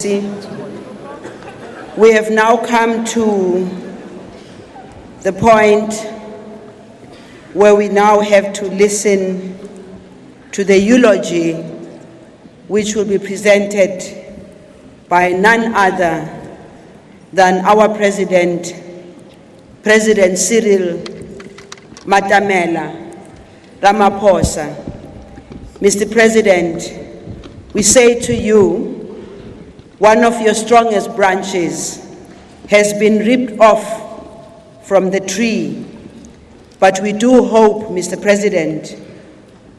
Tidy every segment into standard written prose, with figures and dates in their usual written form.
We have now come to the point where we now have to listen to the eulogy, which will be presented by none other than our President Cyril Ramaphosa. Mr. President, we say to you, one of your strongest branches has been ripped off from the tree, but we do hope, Mr. President,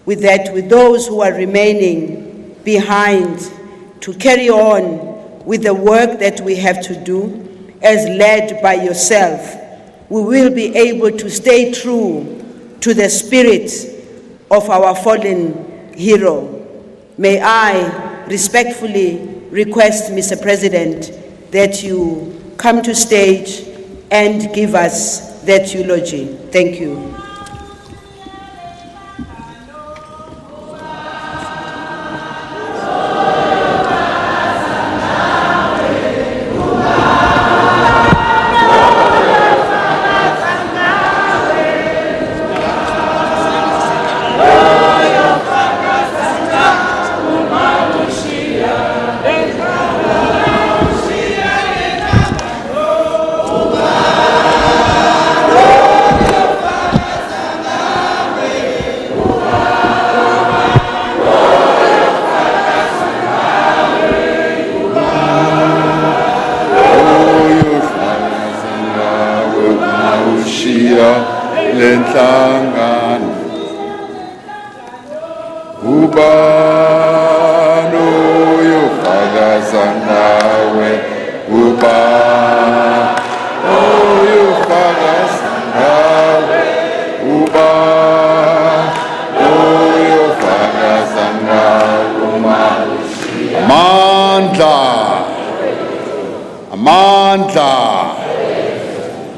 with those who are remaining behind to carry on with the work that we have to do, as led by yourself, we will be able to stay true to the spirit of our fallen hero. May I respectfully request, Mr. President, that you come to stage and give us that eulogy. Thank you.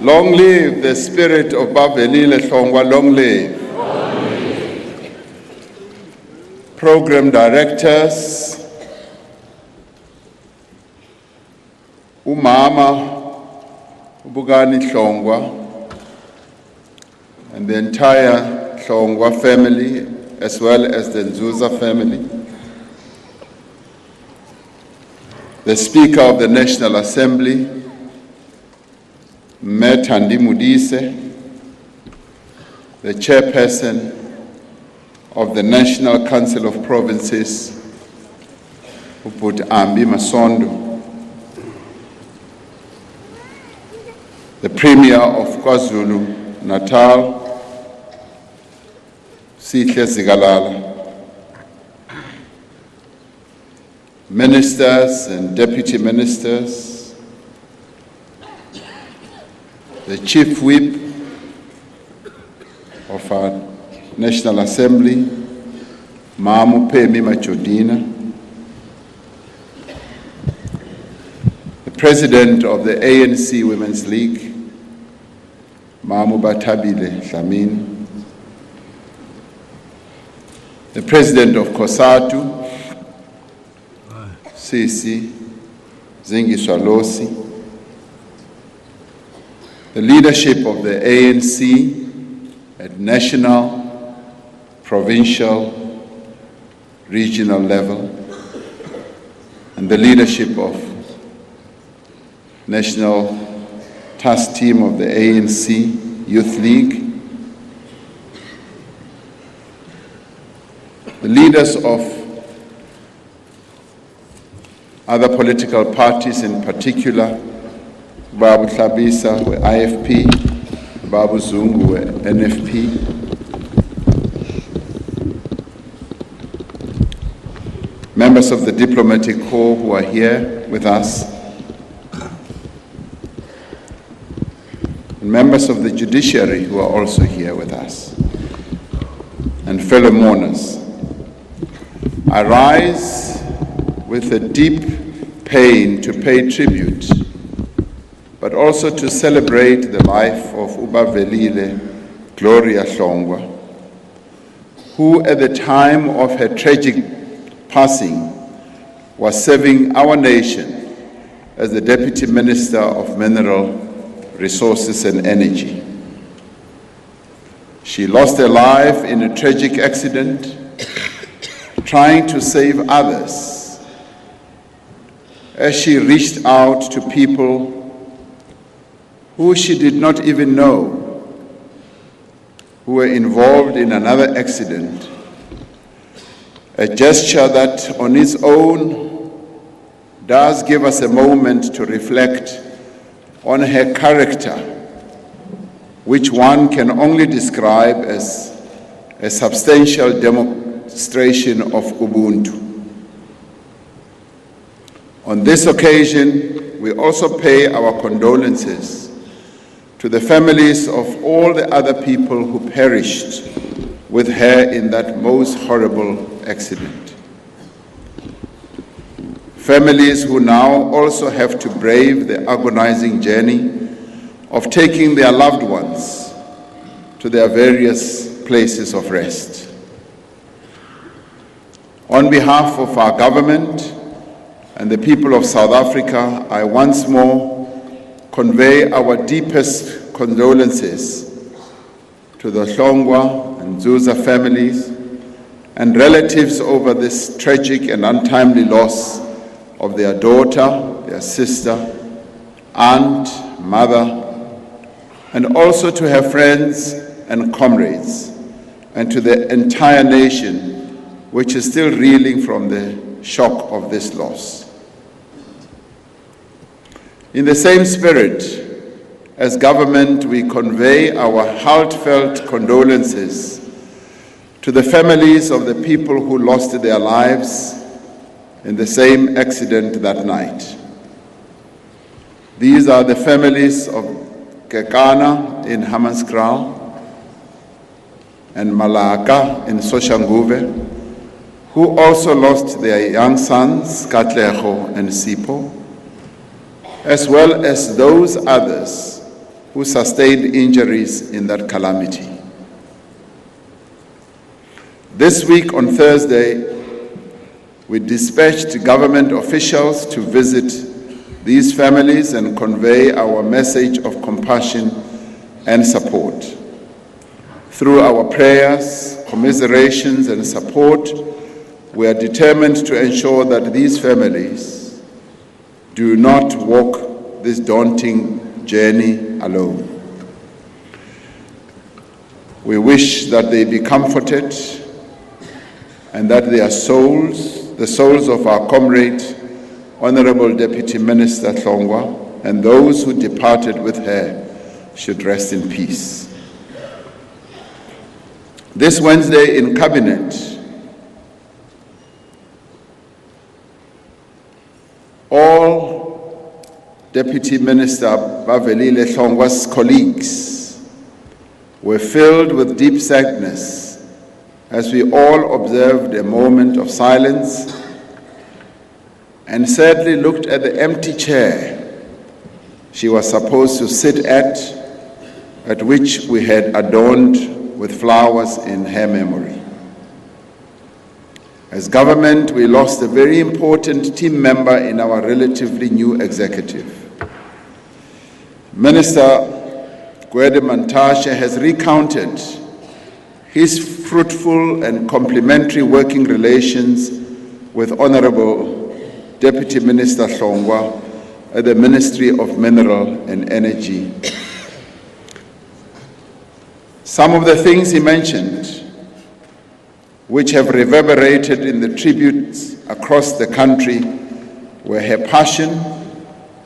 Long live the spirit of Bavelile Hlongwa, long live. Program directors, Umama Ubugani Hlongwa, and the entire Hlongwa family, as well as the Nzuza family, the Speaker of the National Assembly, Thandi Modise, the Chairperson of the National Council of Provinces, Uput Ambi Masondo, the Premier of KwaZulu-Natal, Sihle Zigalala, ministers and deputy ministers, the Chief Whip of our National Assembly, Mamu Pemi Machodina, the President of the ANC Women's League, Mamu Bavelile Hlongwa, the President of COSATU, Sisi Zingiswalosi, the leadership of the ANC at national, provincial, regional level, and the leadership of National Task Team of the ANC Youth League, the leaders of other political parties, in particular Babu Hlabisa, IFP, Babu Zungu, NFP, members of the diplomatic corps who are here with us, and members of the judiciary who are also here with us, and fellow mourners. I rise with a deep pain to pay tribute, but also to celebrate the life of Bavelile Hlongwa, who at the time of her tragic passing was serving our nation as the Deputy Minister of Mineral Resources and Energy. She lost her life in a tragic accident trying to save others as she reached out to people who she did not even know who were involved in another accident, a gesture that on its own does give us a moment to reflect on her character, which one can only describe as a substantial demonstration of Ubuntu. On this occasion, we also pay our condolences to the families of all the other people who perished with her in that most horrible accident. Families who now also have to brave the agonizing journey of taking their loved ones to their various places of rest. On behalf of our government and the people of South Africa, I once more convey our deepest condolences to the Hlongwa and Zuza families and relatives over this tragic and untimely loss of their daughter, their sister, aunt, mother, and also to her friends and comrades, and to the entire nation, which is still reeling from the shock of this loss. In the same spirit, as government, we convey our heartfelt condolences to the families of the people who lost their lives in the same accident that night. These are the families of Kekana in Hammanskraal and Malaka in Soshanguve, who also lost their young sons, Katlego and Sipho, as well as those others who sustained injuries in that calamity. This week on Thursday, we dispatched government officials to visit these families and convey our message of compassion and support. Through our prayers, commiserations, and support, we are determined to ensure that these families do not walk this daunting journey alone. We wish that they be comforted and that their souls, the souls of our comrade, Honorable Deputy Minister Hlongwa, and those who departed with her should rest in peace. This Wednesday in Cabinet, all Deputy Minister Bavelile Hlongwa's colleagues were filled with deep sadness as we all observed a moment of silence and sadly looked at the empty chair she was supposed to sit at which we had adorned with flowers in her memory. As government, we lost a very important team member in our relatively new executive. Minister Gwede Mantashe has recounted his fruitful and complementary working relations with Honorable Deputy Minister Hlongwa at the Ministry of Mineral and Energy. Some of the things he mentioned, which have reverberated in the tributes across the country, were her passion,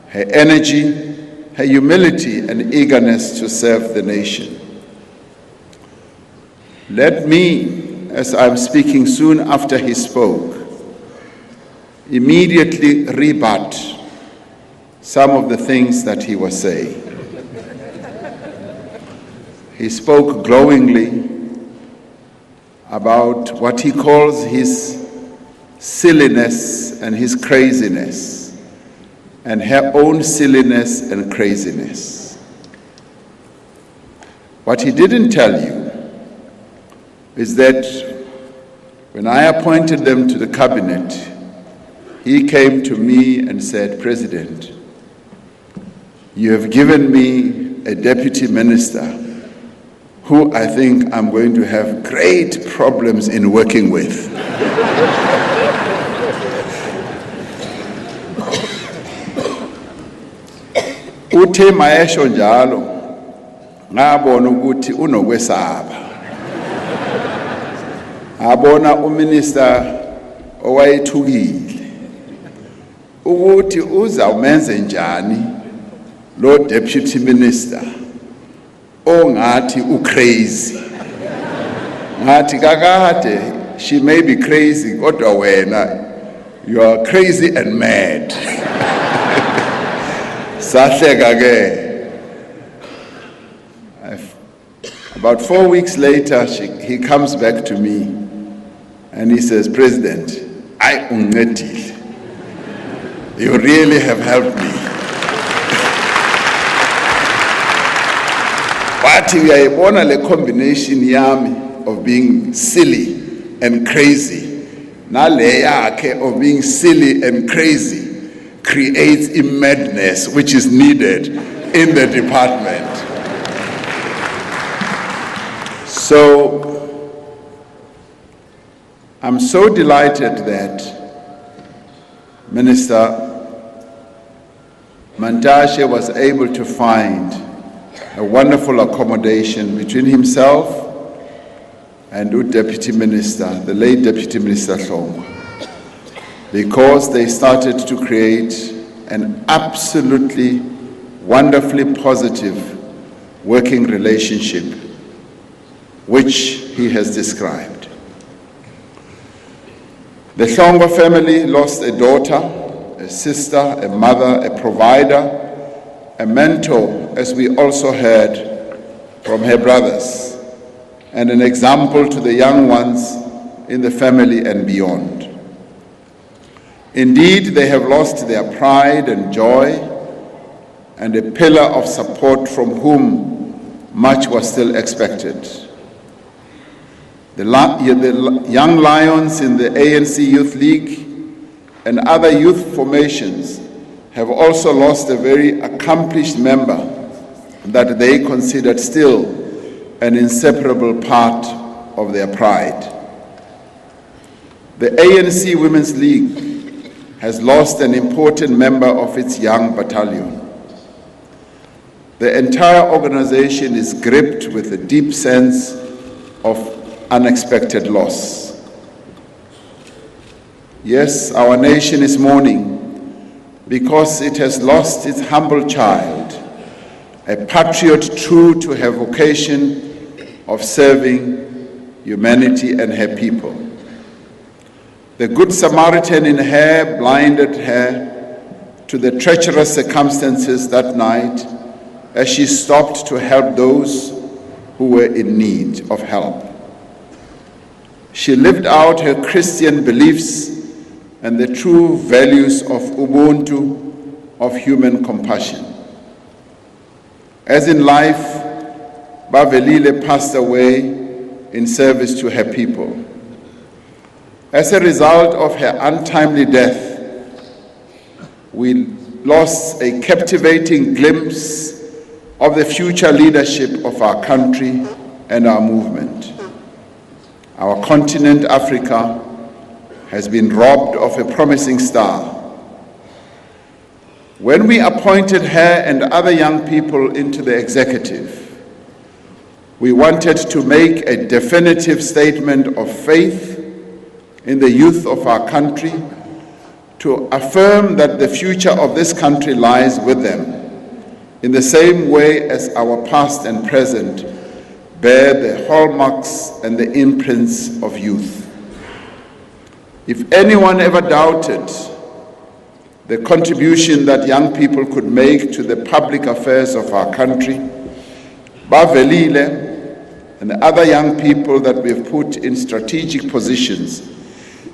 her energy, her humility and eagerness to serve the nation. Let me, as I'm speaking soon after he spoke, immediately rebut some of the things that he was saying. He spoke glowingly about what he calls his silliness and his craziness, and her own silliness and craziness. What he didn't tell you is that when I appointed them to the cabinet, he came to me and said, "President, you have given me a deputy minister who I think I'm going to have great problems in working with." Uthe mayesho njalo ngabona ukuthi unokwesaba. Ngabona uminister owayethukile ukuthi uzawumenze njani lo deputy minister ongathi crazy. Ngathi kakade, she may be crazy kodwa wena you are crazy and mad. Sahleka ke. About 4 weeks later, he comes back to me and he says, "President, I uncedile. You really have helped me." Wathi uyayibona le combination yami of being silly and crazy, nale yakhe of being silly and crazy creates a madness which is needed in the department. So I'm so delighted that Minister Mantashe was able to find a wonderful accommodation between himself and the Deputy Minister, the late Deputy Minister Hlongwa, because they started to create an absolutely wonderfully positive working relationship, which he has described. The Hlongwa family lost a daughter, a sister, a mother, a provider, a mentor, as we also heard from her brothers, and an example to the young ones in the family and beyond. Indeed, they have lost their pride and joy and a pillar of support from whom much was still expected. The young lions in the ANC Youth League and other youth formations have also lost a very accomplished member that they considered still an inseparable part of their pride. The ANC Women's League has lost an important member of its young battalion. The entire organization is gripped with a deep sense of unexpected loss. Yes, our nation is mourning because it has lost its humble child, a patriot true to her vocation of serving humanity and her people. The Good Samaritan in her blinded her to the treacherous circumstances that night as she stopped to help those who were in need of help. She lived out her Christian beliefs and the true values of Ubuntu, of human compassion. As in life, Bavelile passed away in service to her people. As a result of her untimely death, we lost a captivating glimpse of the future leadership of our country and our movement. Our continent, Africa, has been robbed of a promising star. When we appointed her and other young people into the executive, we wanted to make a definitive statement of faith in the youth of our country, to affirm that the future of this country lies with them, in the same way as our past and present bear the hallmarks and the imprints of youth. If anyone ever doubted the contribution that young people could make to the public affairs of our country, Bavelile and the other young people that we have put in strategic positions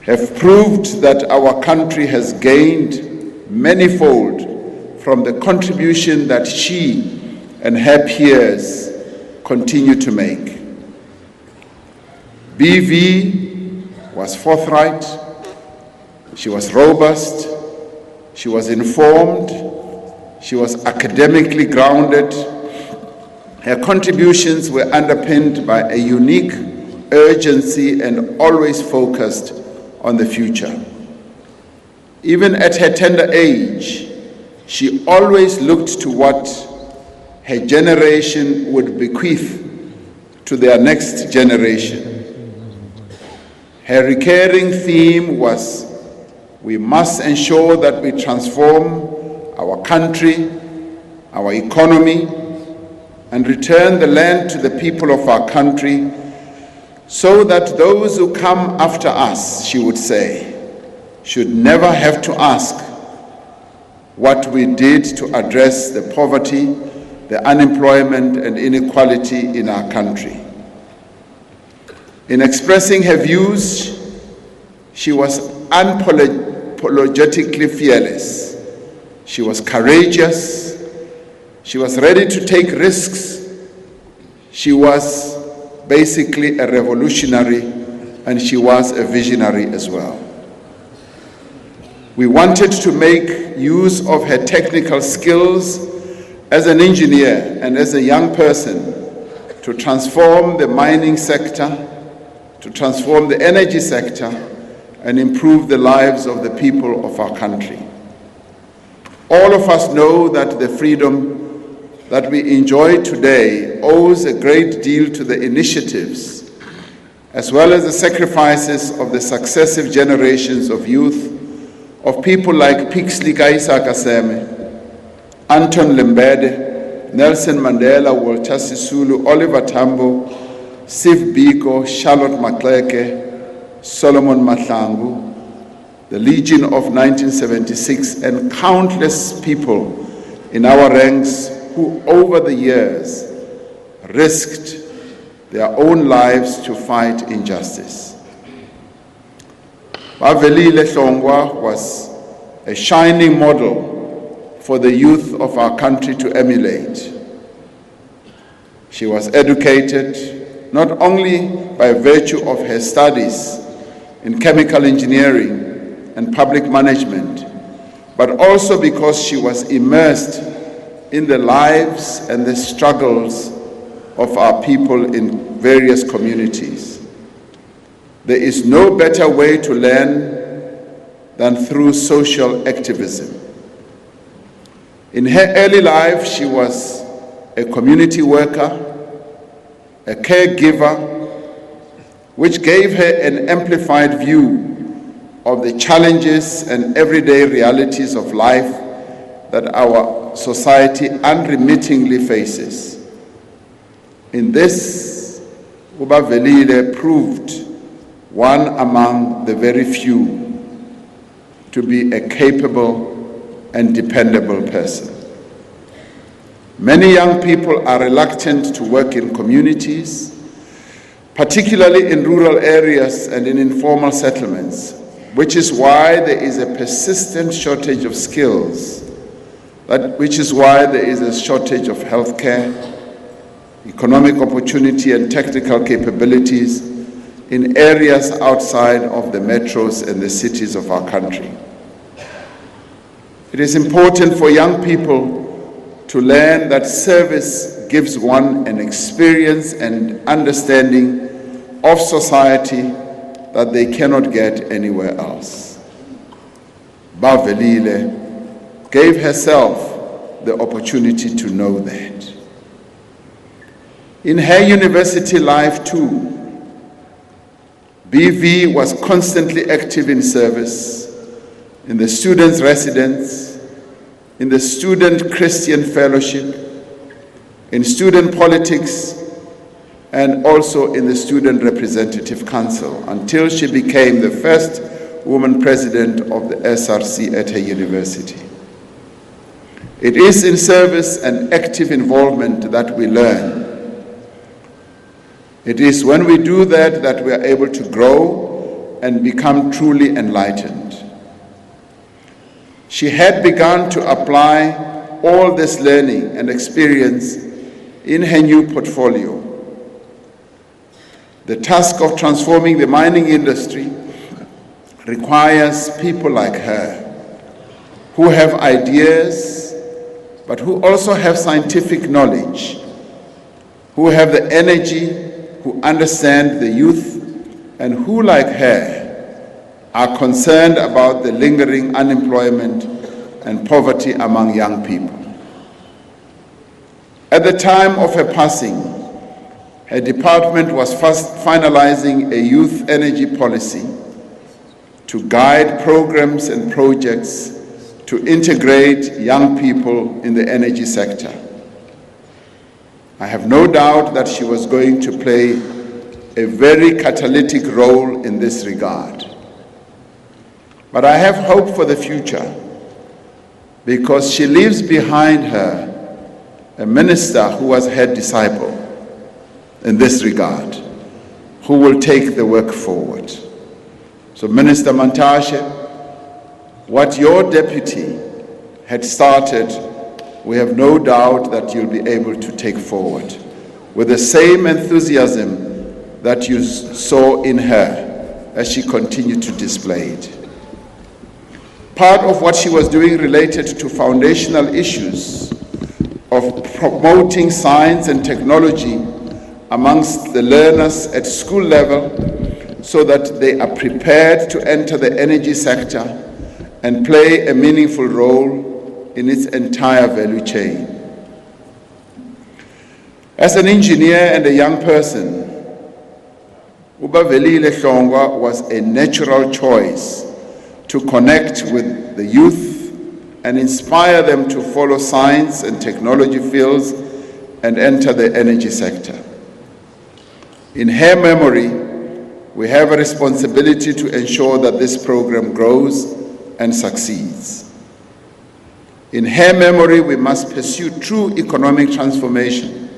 have proved that our country has gained manifold from the contribution that she and her peers continue to make. BV was forthright, She was robust, she was informed, she was academically grounded. Her contributions were underpinned by a unique urgency and always focused on the future. Even at her tender age, she always looked to what her generation would bequeath to their next generation. Her recurring theme was, we must ensure that we transform our country, our economy, and return the land to the people of our country so that those who come after us, she would say, should never have to ask what we did to address the poverty, the unemployment and inequality in our country. In expressing her views, she was unapologetically fearless. She was courageous. She was ready to take risks. She was basically a revolutionary, and she was a visionary as well. We wanted to make use of her technical skills as an engineer and as a young person to transform the mining sector, to transform the energy sector, and improve the lives of the people of our country. All of us know that the freedom that we enjoy today owes a great deal to the initiatives, as well as the sacrifices of the successive generations of youth, of people like Pixley Kaisa Kaseme, Anton Lembede, Nelson Mandela, Walter Sisulu, Oliver Tambo, Steve Biko, Charlotte Maxeke, Solomon Mahlangu, the Legion of 1976, and countless people in our ranks who over the years risked their own lives to fight injustice. Bavelile Hlongwa was a shining model for the youth of our country to emulate. She was educated not only by virtue of her studies in chemical engineering and public management, but also because she was immersed in the lives and the struggles of our people in various communities. There is no better way to learn than through social activism. In her early life, she was a community worker, a caregiver, which gave her an amplified view of the challenges and everyday realities of life that our society unremittingly faces. In this, Bavelile proved one among the very few to be a capable and dependable person. Many young people are reluctant to work in communities, particularly in rural areas and in informal settlements, which is why there is a persistent shortage of skills, which is why there is a shortage of healthcare, economic opportunity and technical capabilities in areas outside of the metros and the cities of our country. It is important for young people to learn that service gives one an experience and understanding of society that they cannot get anywhere else. Bavelile gave herself the opportunity to know that. In her university life too, BV was constantly active in service, in the students' residence, in the Student Christian Fellowship, in student politics, and also in the Student Representative Council, until she became the first woman president of the SRC at her university. It is in service and active involvement that we learn. It is when we do that that we are able to grow and become truly enlightened. She had begun to apply all this learning and experience in her new portfolio. The task of transforming the mining industry requires people like her who have ideas, but who also have scientific knowledge, who have the energy, who understand the youth, and who, like her, are concerned about the lingering unemployment and poverty among young people. At the time of her passing, her department was first finalizing a youth energy policy to guide programs and projects to integrate young people in the energy sector. I have no doubt that she was going to play a very catalytic role in this regard. But I have hope for the future because she leaves behind her a minister who was her disciple in this regard, who will take the work forward. So Minister Mantashe, what your deputy had started, we have no doubt that you'll be able to take forward with the same enthusiasm that you saw in her as she continued to display it. Part of what she was doing related to foundational issues of promoting science and technology amongst the learners at school level so that they are prepared to enter the energy sector and play a meaningful role in its entire value chain. As an engineer and a young person, Bavelile Hlongwa was a natural choice to connect with the youth and inspire them to follow science and technology fields and enter the energy sector. In her memory, we have a responsibility to ensure that this program grows and succeeds. In her memory, we must pursue true economic transformation,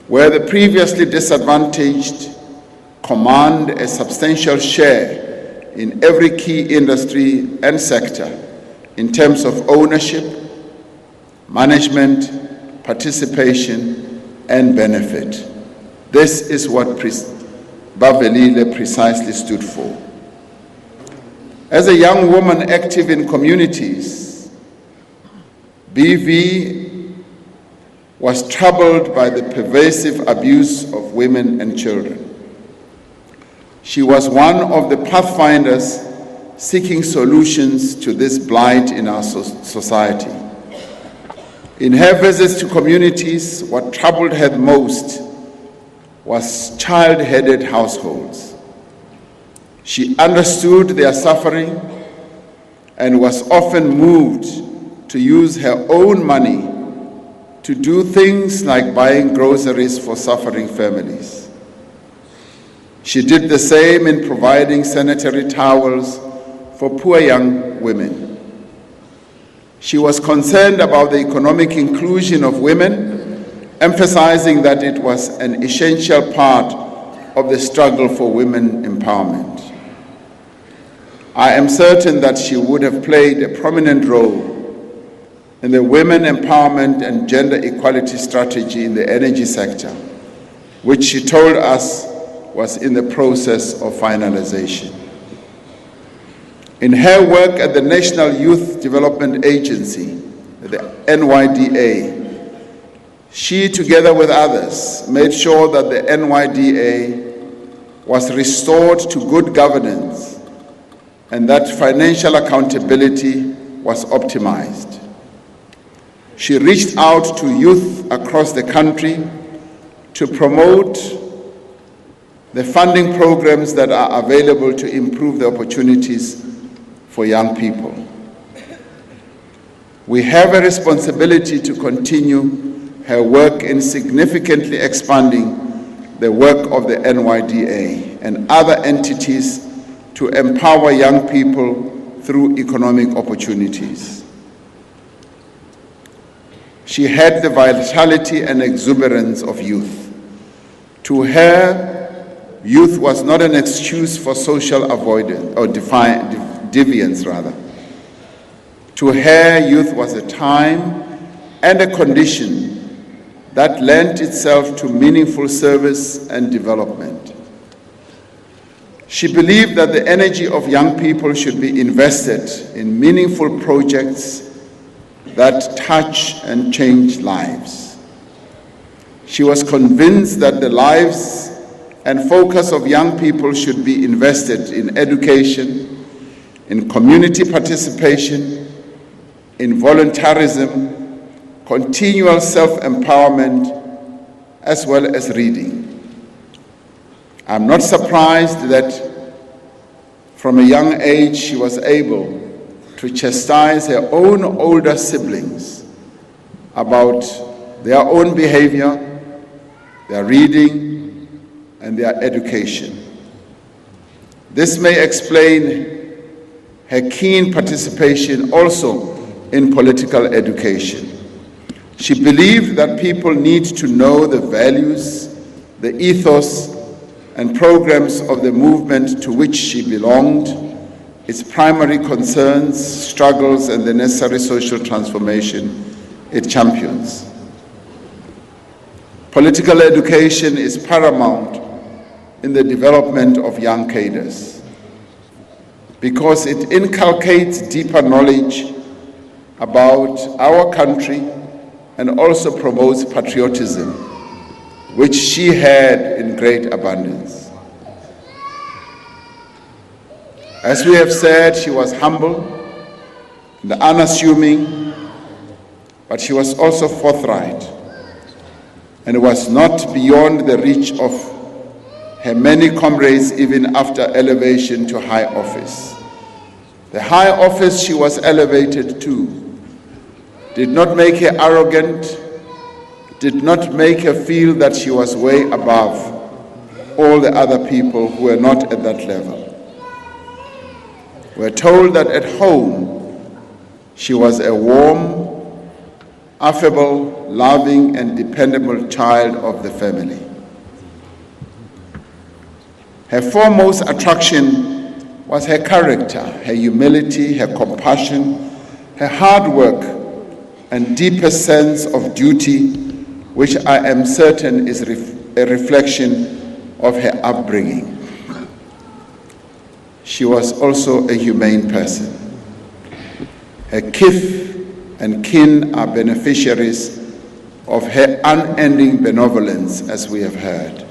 where the previously disadvantaged command a substantial share in every key industry and sector in terms of ownership, management, participation, and benefit. This is what Bavelile precisely stood for. As a young woman active in communities, BV was troubled by the pervasive abuse of women and children. She was one of the pathfinders seeking solutions to this blight in our society. In her visits to communities, what troubled her most was child-headed households. She understood their suffering and was often moved to use her own money to do things like buying groceries for suffering families. She did the same in providing sanitary towels for poor young women. She was concerned about the economic inclusion of women, emphasizing that it was an essential part of the struggle for women empowerment. I am certain that she would have played a prominent role in the women empowerment and gender equality strategy in the energy sector, which she told us was in the process of finalization. In her work at the National Youth Development Agency, the NYDA, she, together with others, made sure that the NYDA was restored to good governance and that financial accountability was optimized. She reached out to youth across the country to promote the funding programs that are available to improve the opportunities for young people. We have a responsibility to continue her work in significantly expanding the work of the NYDA and other entities to empower young people through economic opportunities. She had the vitality and exuberance of youth. To her, youth was not an excuse for social avoidance or deviance rather. To her, youth was a time and a condition that lent itself to meaningful service and development. She believed that the energy of young people should be invested in meaningful projects that touch and change lives. She was convinced that the lives and focus of young people should be invested in education, in community participation, in voluntarism, continual self-empowerment, as well as reading. I'm not surprised that from a young age she was able to chastise her own older siblings about their own behavior, their reading, and their education. This may explain her keen participation also in political education. She believed that people need to know the values, the ethos, and programs of the movement to which she belonged, its primary concerns, struggles, and the necessary social transformation it champions. Political education is paramount in the development of young cadres because it inculcates deeper knowledge about our country and also promotes patriotism, which she had in great abundance. As we have said, she was humble and unassuming, but she was also forthright and was not beyond the reach of her many comrades even after elevation to high office. The high office she was elevated to did not make her arrogant, did not make her feel that she was way above all the other people who were not at that level. We're told that at home she was a warm, affable, loving, and dependable child of the family. Her foremost attraction was her character, her humility, her compassion, her hard work, and deepest sense of duty, which I am certain is a reflection of her upbringing. She was also a humane person. Her kith and kin are beneficiaries of her unending benevolence, as we have heard.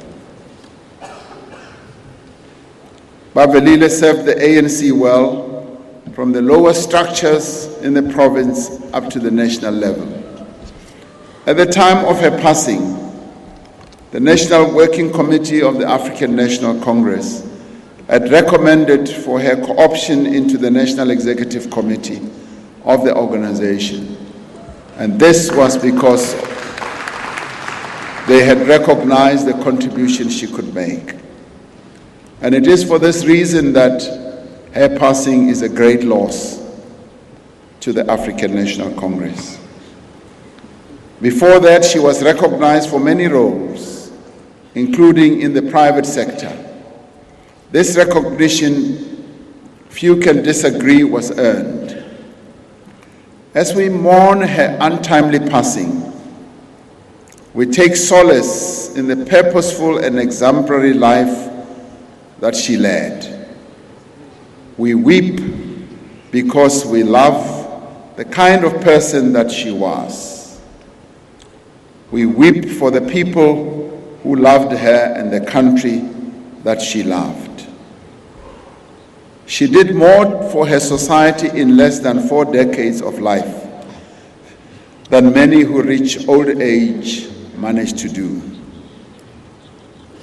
Bavelile served the ANC well, from the lower structures in the province up to the national level. At the time of her passing, the National Working Committee of the African National Congress had recommended for her co-option into the National Executive Committee of the organization. And this was because they had recognized the contribution she could make. And it is for this reason that her passing is a great loss to the African National Congress. Before that, she was recognized for many roles, including in the private sector. This recognition, few can disagree, was earned. As we mourn her untimely passing, we take solace in the purposeful and exemplary life that she led. We weep because we love the kind of person that she was. We weep for the people who loved her and the country that she loved. She did more for her society in less than 4 decades of life than many who reach old age manage to do.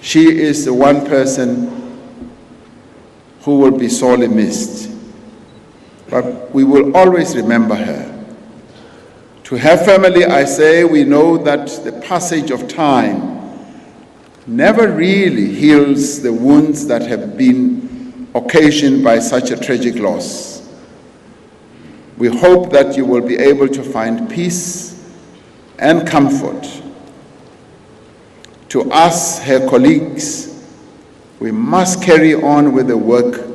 She is the one person who will be sorely missed, but we will always remember her. To her family, I say, we know that the passage of time never really heals the wounds that have been occasioned by such a tragic loss. We hope that you will be able to find peace and comfort. To us, her colleagues, we must carry on with the work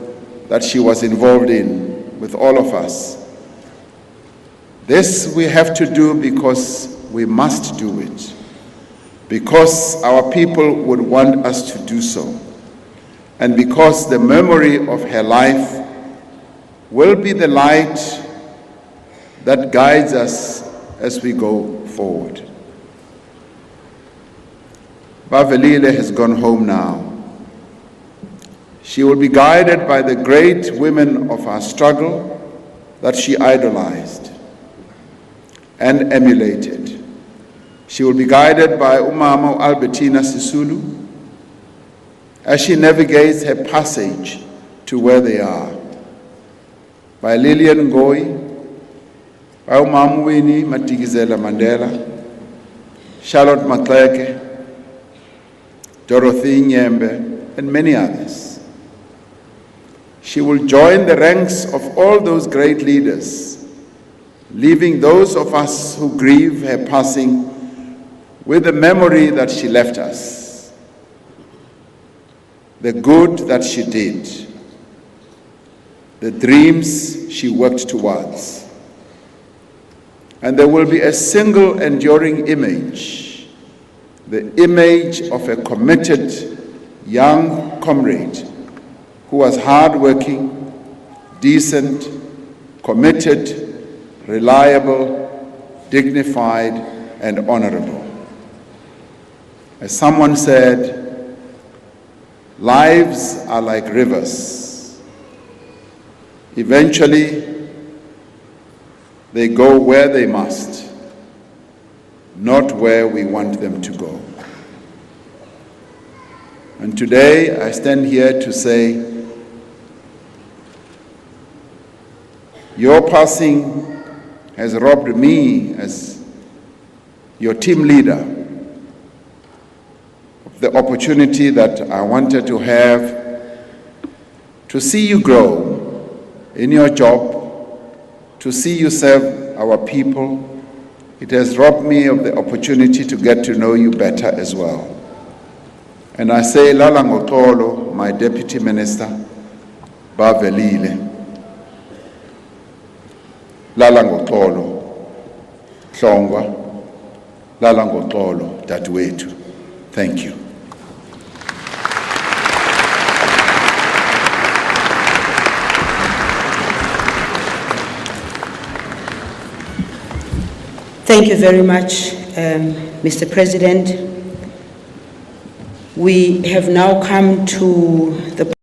that she was involved in with all of us. This we have to do because we must do it, because our people would want us to do so, and because the memory of her life will be the light that guides us as we go forward. Bavelile has gone home now. She will be guided by the great women of our struggle that she idolized and emulated. She will be guided by Umama Albertina Sisulu as she navigates her passage to where they are. By Lillian Ngoyi, by Umama Winnie Madikizela Mandela, Charlotte Maxeke, Dorothy Nyembe, and many others. She will join the ranks of all those great leaders, leaving those of us who grieve her passing with the memory that she left us, the good that she did, the dreams she worked towards. And there will be a single enduring image, the image of a committed young comrade who was hardworking, decent, committed, reliable, dignified, and honorable. As someone said, lives are like rivers. Eventually, they go where they must, not where we want them to go. And today, I stand here to say, your passing has robbed me as your team leader of the opportunity that I wanted to have to see you grow in your job, to see you serve our people. It has robbed me of the opportunity to get to know you better as well. And I say, Lala Ngotolo, my Deputy Minister, Bavelile, Lala Ngotolo, Hlongwa, Lala Ngotolo, Dadewethu. Thank you. Thank you very much, Mr. President. We have now come to the